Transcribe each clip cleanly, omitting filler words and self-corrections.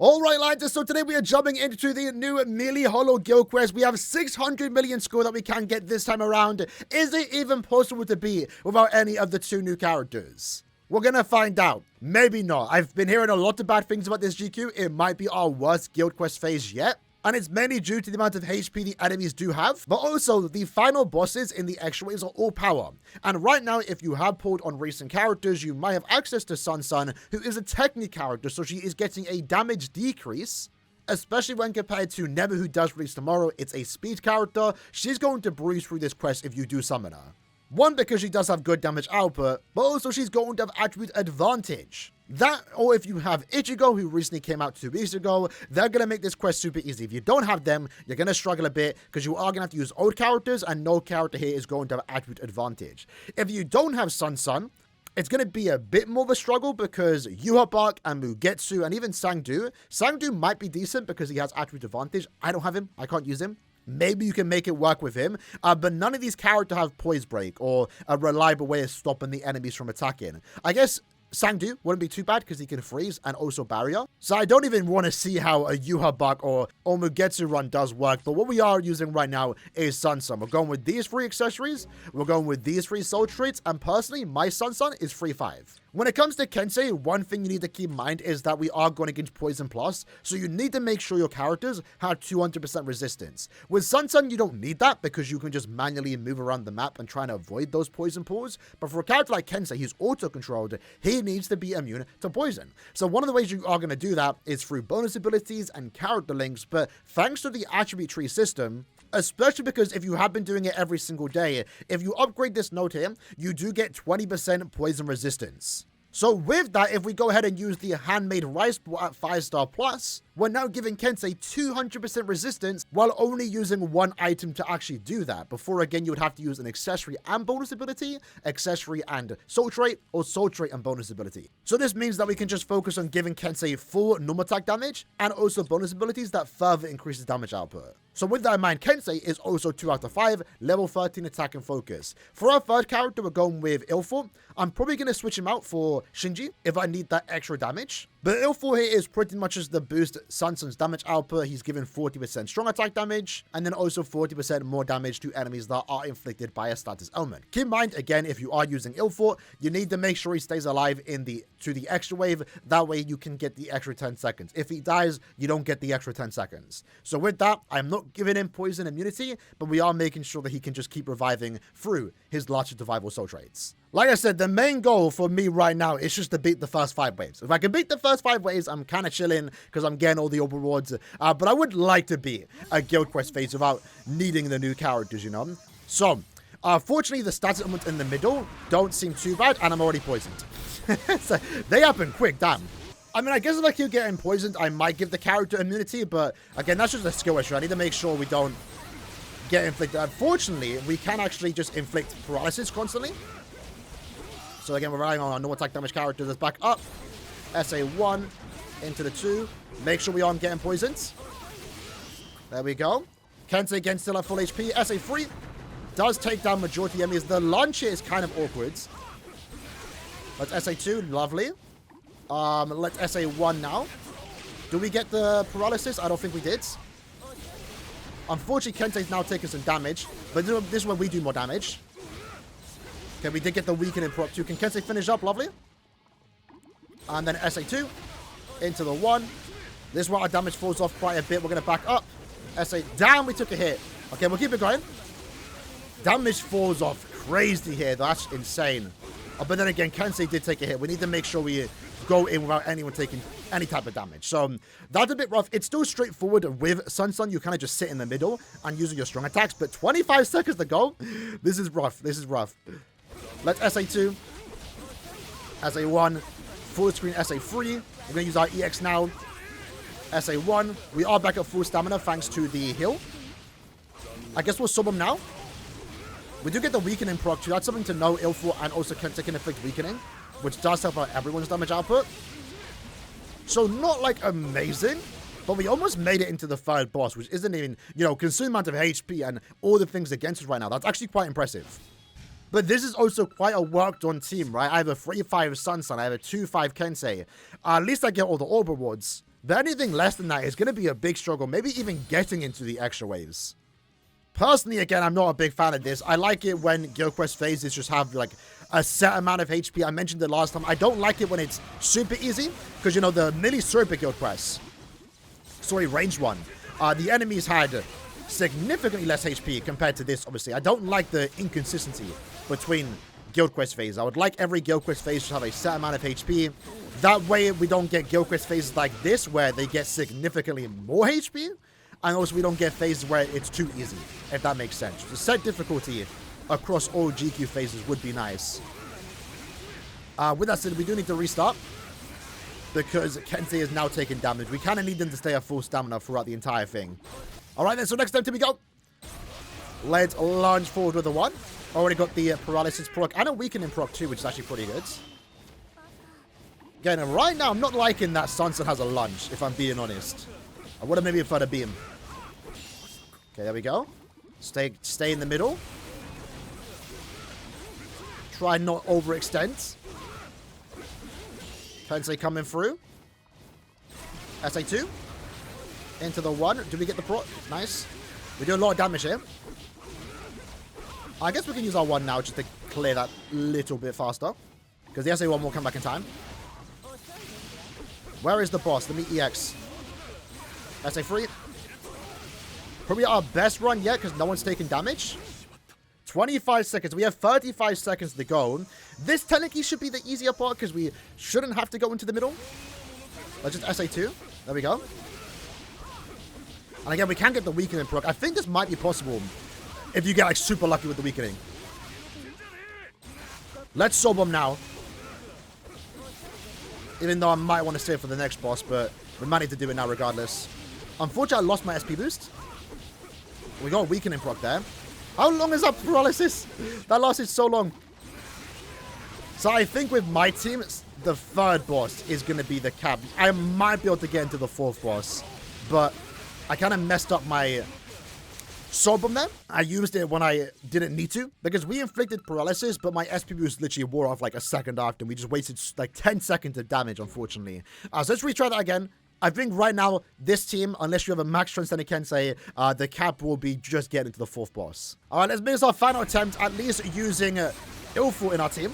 Alright lads, so today we are jumping into the new Melee Hollow Guild Quest. We have 600 million score that we can get this time around. Is it even possible to beat without any of the two new characters? We're gonna find out. Maybe not. I've been hearing a lot of bad things about this GQ. It might be our worst Guild Quest phase yet. And it's mainly due to the amount of HP the enemies do have, but also the final bosses in the extra waves are all power. And right now, if you have pulled on recent characters, you might have access to Sun, who is a technique character, so she is getting a damage decrease, especially when compared to Nemu, who does release tomorrow. It's a speed character. She's going to breeze through this quest if you do summon her. One, because she does have good damage output, but also she's going to have attribute advantage. That, or if you have Ichigo, who recently came out 2 weeks ago, they're going to make this quest super easy. If you don't have them, you're going to struggle a bit, because you are going to have to use old characters, and no character here is going to have attribute advantage. If you don't have Sun, it's going to be a bit more of a struggle, because Yuhabak and Mugetsu, and even Sangdu might be decent, because he has attribute advantage. I don't have him. I can't use him. Maybe you can make it work with him, but none of these characters have Poise Break or a reliable way of stopping the enemies from attacking. I guess Sangdu wouldn't be too bad because he can freeze and also barrier. So I don't even want to see how a Yuhabak or Mugetsu run does work. But what we are using right now is Sun. We're going with these 3 accessories. We're going with these 3 soul traits. And personally, my Sun is 3-5. When it comes to Kensei, one thing you need to keep in mind is that we are going against Poison Plus, so you need to make sure your characters have 200% resistance. With Sun, you don't need that because you can just manually move around the map and try to avoid those poison pools. But for a character like Kensei, he's auto-controlled, he needs to be immune to poison. So one of the ways you are going to do that is through bonus abilities and character links, but thanks to the attribute tree system, especially because if you have been doing it every single day, if you upgrade this node here, you do get 20% poison resistance. So with that, if we go ahead and use the handmade rice ball at 5-star plus, we're now giving Kensei 200% resistance while only using 1 item to actually do that. Before, again, you would have to use an accessory and bonus ability, accessory and soul trait, or soul trait and bonus ability. So this means that we can just focus on giving Kensei full normal attack damage and also bonus abilities that further increases damage output. So with that in mind, Kensei is also 2 out of 5, level 13 attack and focus. For our third character, we're going with Ilfor. I'm probably going to switch him out for Shinji if I need that extra damage. But Ilfor here is pretty much just the boost Sun's damage output. He's given 40% strong attack damage, and then also 40% more damage to enemies that are inflicted by a status element. Keep in mind, again, if you are using Ilfor, you need to make sure he stays alive to the extra wave. That way you can get the extra 10 seconds. If he dies, you don't get the extra 10 seconds. So with that, I'm not giving him poison immunity, but we are making sure that he can just keep reviving through his larger survival soul traits. Like I said, the main goal for me right now is just to beat the first 5 waves. If I can beat the first 5 waves, I'm kind of chilling because I'm getting all the rewards. But I would like to beat a Guild Quest phase without needing the new characters, you know? So, fortunately, the status elements in the middle don't seem too bad, and I'm already poisoned. So, they happen quick, damn. I mean, I guess if I keep getting poisoned, I might give the character immunity, but again, that's just a skill issue. I need to make sure we don't get inflicted. Unfortunately, we can actually just inflict paralysis constantly. So again, we're relying on our normal attack damage character. Let's back up. SA1 into the 2. Make sure we aren't getting poisoned. There we go. Kensei again still at full HP. SA3 does take down majority of enemies. The launch here is kind of awkward. Let's SA2. Lovely. Let's SA1 now. Do we get the paralysis? I don't think we did. Unfortunately, Kensei's now taking some damage. But this is when we do more damage. Okay, we did get the weakening prop 2. Can Kensei finish up? Lovely. And then SA2 into the 1. This is where our damage falls off quite a bit. We're going to back up. SA. Damn, we took a hit. Okay, we'll keep it going. Damage falls off crazy here. That's insane. But then again, Kensei did take a hit. We need to make sure we go in without anyone taking any type of damage. So that's a bit rough. It's still straightforward with Sun. You kind of just sit in the middle and using your strong attacks. But 25 seconds to go. This is rough. This is rough. Let's SA2. SA1. Full screen SA3. We're going to use our EX now. SA1. We are back at full stamina thanks to the heal. I guess we'll sub him now. We do get the weakening proc too. That's something to know. Ilfor and also Kensei can inflict weakening, which does help out everyone's damage output. So not like amazing, but we almost made it into the third boss, which isn't even, you know, consume amount of HP and all the things against us right now. That's actually quite impressive. But this is also quite a worked-on team, right? I have a 3-5 Sun, I have a 2-5 Kensei. At least I get all the orb rewards. But anything less than that is going to be a big struggle, maybe even getting into the extra waves. Personally, again, I'm not a big fan of this. I like it when Guild Quest phases just have, like, a set amount of HP. I mentioned it last time. I don't like it when it's super easy, because, you know, the melee super Guild Quests, sorry, ranged one, the enemies had significantly less HP compared to this, obviously. I don't like the inconsistency between Guild Quest phases. I would like every Guild Quest phase to have a set amount of HP. That way, we don't get Guild Quest phases like this, where they get significantly more HP. And also, we don't get phases where it's too easy, if that makes sense. The set difficulty across all GQ phases would be nice. With that said, we do need to restart, because Kensei is now taking damage. We kind of need them to stay at full stamina throughout the entire thing. Alright then, so next time, here we go. Let's launch forward with the 1. Already got the paralysis proc and a weakening proc too, which is actually pretty good. Again, right now, I'm not liking that Sunset has a lunge, if I'm being honest. I would have maybe preferred a beam. Okay, there we go. Stay in the middle. Try not overextend. Kensei coming through. SA2. Into the 1. Do we get the pro? Nice. We do a lot of damage here. I guess we can use our 1 now just to clear that a little bit faster, because the SA1 will come back in time. Where is the boss? Let me EX. SA3. Probably our best run yet, because no one's taking damage. 25 seconds. We have 35 seconds to go. This technically should be the easier part, because we shouldn't have to go into the middle. Let's just SA2. There we go. And again, we can get the weakening proc. I think this might be possible if you get, like, super lucky with the weakening. Let's soul bomb now. Even though I might want to save for the next boss, but we might need to do it now regardless. Unfortunately, I lost my SP boost. We got a weakening proc there. How long is that paralysis? That lasted so long. So I think with my team, the 3rd boss is going to be the cap. I might be able to get into the 4th boss, but I kind of messed up my soul bomb there. I used it when I didn't need to, because we inflicted paralysis, but my SP boost literally wore off like a second after. We just wasted like 10 seconds of damage, unfortunately. So let's retry that again. I think right now, this team, unless you have a max Transcendent Kensei, the cap will be just getting to the 4th boss. Alright, let's make this our final attempt, at least using Ilful in our team.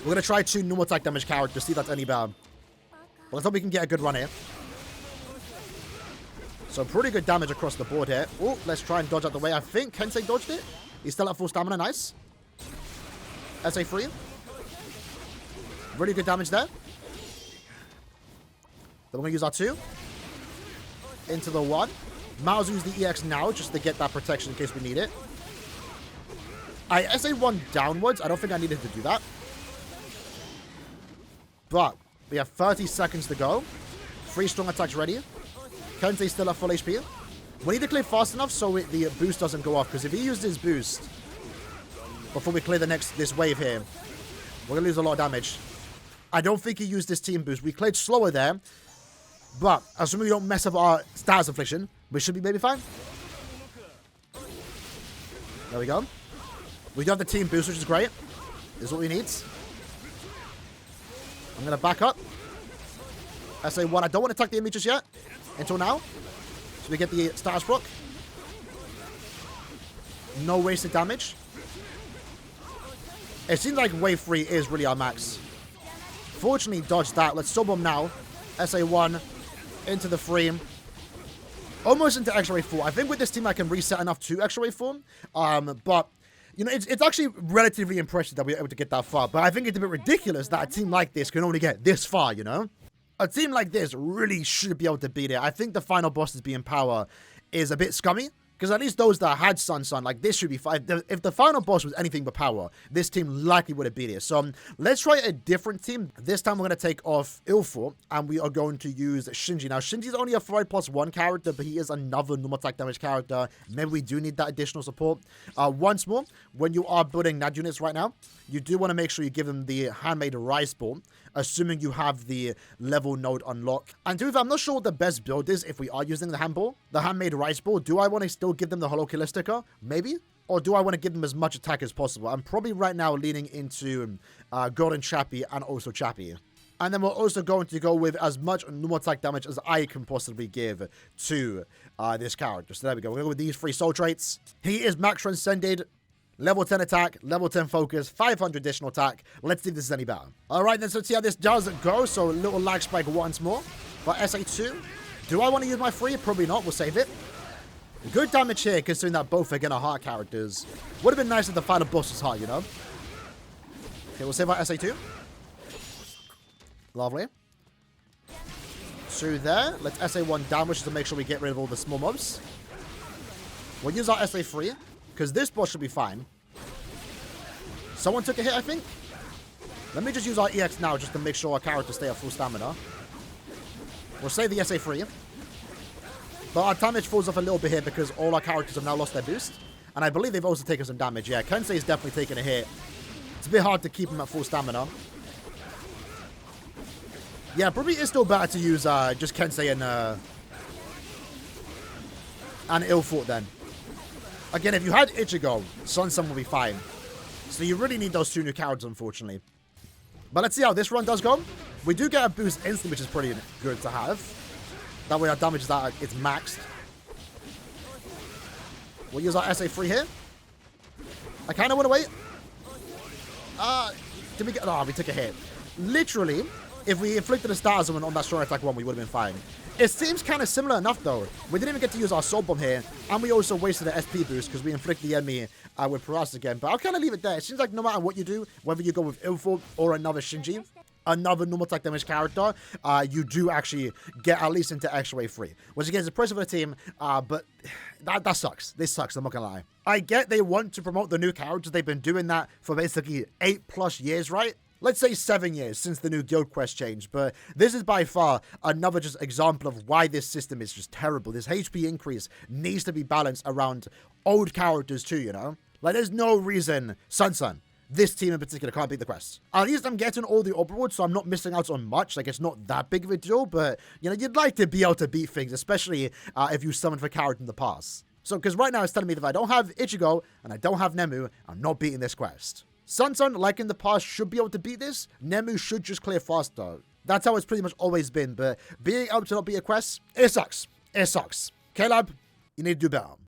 We're going to try 2 normal attack damage characters, see if that's any better. But let's hope we can get a good run here. So pretty good damage across the board here. Oh, let's try and dodge out the way. I think Kensei dodged it. He's still at full stamina. Nice. SA3. Really good damage there. Then we're going to use our 2. Into the 1. Might as well use the EX now just to get that protection in case we need it. I SA1 downwards. I don't think I needed to do that. But we have 30 seconds to go. 3 strong attacks ready. Kensei's still at full HP. We need to clear fast enough so the boost doesn't go off, because if he used his boost before we clear this wave here, we're going to lose a lot of damage. I don't think he used this team boost. We cleared slower there, but assuming we don't mess up our status affliction, we should be maybe fine. There we go. We do have the team boost, which is great. This is what we need. I'm going to back up. SA1, I don't want to attack the image just yet. Until now. So we get the status proc. No wasted damage. It seems like wave 3 is really our max. Fortunately, dodged that. Let's soul bomb now. SA1 into the 3. Almost into extra wave 4. I think with this team I can reset enough to extra wave 4. But you know, it's actually relatively impressive that we were able to get that far. But I think it's a bit ridiculous that a team like this can only get this far, you know? A team like this really should be able to beat it. I think the final boss's being power is a bit scummy, because at least those that had Sun, like this should be fine. If the final boss was anything but power, this team likely would have beat it. So let's try a different team. This time we're going to take off Ilful, and we are going to use Shinji. Now, Shinji's only a 5+1 character, but he is another normal attack damage character. Maybe we do need that additional support. Once more, when you are building NAD units right now, you do want to make sure you give them the handmade rice ball, assuming you have the level node unlocked. And to be fair, I'm not sure what the best build is if we are using the handmade rice ball. Do I want to still give them the Hollow Killer sticker? Maybe. Or do I want to give them as much attack as possible? I'm probably right now leaning into Golden Chappie and also Chappie. And then we're also going to go with as much normal attack damage as I can possibly give to this character. So there we go. We're going with these 3 soul traits. He is max transcended. Level 10 attack, level 10 focus, 500 additional attack. Let's see if this is any better. All right, then, so let's see how this does go. So a little lag spike once more. But SA2, do I want to use my 3? Probably not. We'll save it. Good damage here, considering that both are gonna heart characters. Would have been nice if the final boss was hard, you know? Okay, we'll save our SA2. Lovely. 2 there. Let's SA1 damage to make sure we get rid of all the small mobs. We'll use our SA3. Because this boss should be fine. Someone took a hit, I think. Let me just use our EX now just to make sure our characters stay at full stamina. We'll save the SA3. But our damage falls off a little bit here because all our characters have now lost their boost. And I believe they've also taken some damage. Yeah, Kensei is definitely taking a hit. It's a bit hard to keep him at full stamina. Yeah, probably is still better to use just Kensei and Ilfort then. Again, if you had Ichigo, Sun will be fine. So you really need those 2 new characters, unfortunately. But let's see how this run does go. We do get a boost instantly, which is pretty good to have. That way our damage is that it's maxed. We'll use our SA3 here. I kind of want to wait. Did we get... Oh, we took a hit. Literally, if we inflicted a status on that strong attack 1, we would have been fine. It seems kind of similar enough, though. We didn't even get to use our Soul Bomb here, and we also wasted the SP boost because we inflicted the enemy with Paralysis again. But I'll kind of leave it there. It seems like no matter what you do, whether you go with Ilford or another Shinji, another normal attack damage character, you do actually get at least into extra wave 3. Which again is impressive for the team, but that sucks. This sucks, I'm not gonna lie. I get they want to promote the new characters. They've been doing that for basically 8+ years, right? Let's say 7 years since the new guild quest changed, but this is by far another just example of why this system is just terrible. This HP increase needs to be balanced around old characters too, you know? Like, there's no reason Sun, this team in particular, can't beat the quest. At least I'm getting all the rewards, so I'm not missing out on much. Like, it's not that big of a deal, but, you know, you'd like to be able to beat things, especially if you summoned for character in the past. So, because right now it's telling me that if I don't have Ichigo and I don't have Nemu, I'm not beating this quest. Sun, like in the past, should be able to beat this. Nemu should just clear faster. That's how it's pretty much always been. But being able to not beat a quest, it sucks. It sucks. Caleb, you need to do better.